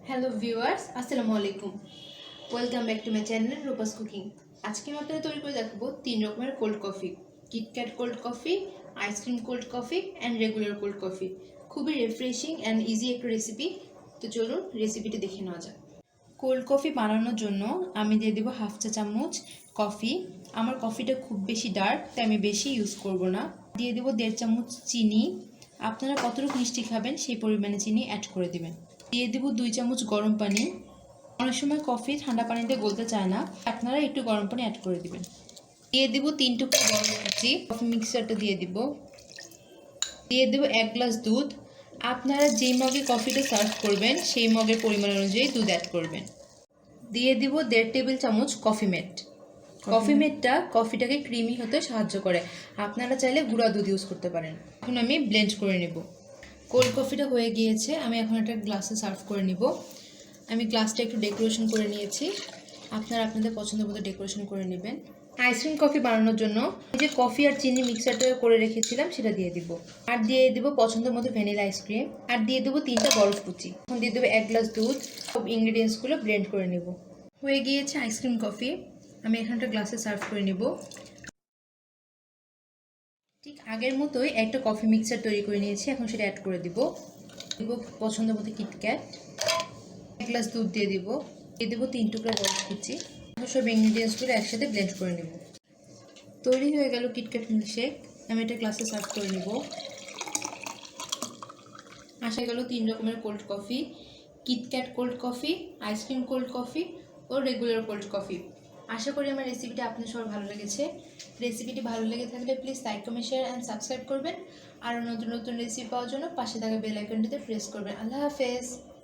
Hello viewers, আসসালামু আলাইকুম। Welcome back to my channel Rupa's cooking. আজকে আমি আপনাদের তৈরি করে দেখাবো 3 রকমের cold coffee: KitKat cold coffee, ice cream cold coffee and regular cold coffee. খুবই রিফ্রেশিং অ্যান্ড ইজি একটা রেসিপি। তো চলুন রেসিপিটি দেখে নেওয়া যাক। কোল্ড কফি বানানোর জন্য আমি দিয়ে দেবো 1/2 চা চামচ কফি। আমার কফিটা খুব বেশি ডার্ক, তাই আমি বেশি ইউজ করব না। দিয়ে দেবো 1.5 চামচ চিনি। আপনারা কতটুকু মিষ্টি খাবেন সেই পরিমাণে চিনি অ্যাড করে দেবেন। দিয়ে দেবো 2 চামচ গরম পানি। অনেক সময় কফি ঠান্ডা পানিতে গলতে চায় না, আপনারা একটু গরম পানি অ্যাড করে দিবেন। দিয়ে দেবো 3 টুকরো বড় কুচি কফি মিক্সারটা দিয়ে দিব। দিয়ে দেবো 1 গ্লাস দুধ। আপনারা যেই মগে কফিটা সার্ভ করবেন সেই মগের পরিমাণ অনুযায়ী দুধ অ্যাড করবেন। দিয়ে দিব 1.5 টেবিল চামচ কফি মেট। কফি মেটটা কফিটাকে ক্রিমি হতে সাহায্য করে। আপনারা চাইলে গুঁড়া দুধ ইউজ করতে পারেন। এখন আমি ব্লেন্ড করে নেব। কোল্ড কফিটা হয়ে গিয়েছে, আমি এখন একটা গ্লাসে সার্ভ করে নিব। আমি গ্লাসটা একটু ডেকোরেশন করে নিয়েছি, আপনারা আপনাদের পছন্দ মতো ডেকোরেশন করে নেবেন। আইসক্রিম কফি বানানোর জন্য যে কফি আর চিনি মিক্সারটা করে রেখেছিলাম সেটা দিয়ে দিব। আর দিয়ে দেবো পছন্দ মতো ভ্যানিলা আইসক্রিম। আর দিয়ে দেবো 3টা বরফ কুচি। এখন দিয়ে দেবো 1 গ্লাস দুধ। সব ইনগ্রিডিয়েন্টসগুলো ব্লেন্ড করে নেব। হয়ে গিয়েছে আইসক্রিম কফি, আমি এখন একটা গ্লাসে সার্ভ করে নেব। ঠিক আগের মতোই একটা কফি মিক্সার তৈরি করে নিয়েছি, এখন সেটা অ্যাড করে দিব। দিব পছন্দ মতো কিটক্যাট। 1 গ্লাস দুধ দিয়ে দিব। দিয়ে দেবো 3 টুকরা বরফ কুচি। সব ইনগ্রিডিয়েন্টসগুলো একসাথে ব্লেন্ড করে নেব। তৈরি হয়ে গেল কিটক্যাট মিল্কশেক। আমি এটা গ্লাসে সার্ভ করে নেব। আসা গেল 3 রকমের cold coffee: KitKat cold coffee, ice cream cold coffee ও রেগুলার কোল্ড কফি। আশা করি আমার রেসিপিটা আপনার সবার ভালো লেগেছে। রেসিপিটি ভালো লেগে থাকলে please like, comment, share and subscribe করবেন। আরও নতুন নতুন রেসিপি পাওয়ার জন্য পাশে থাকা বেল আইকনটিতে প্রেস করবেন। আল্লাহ হাফেজ।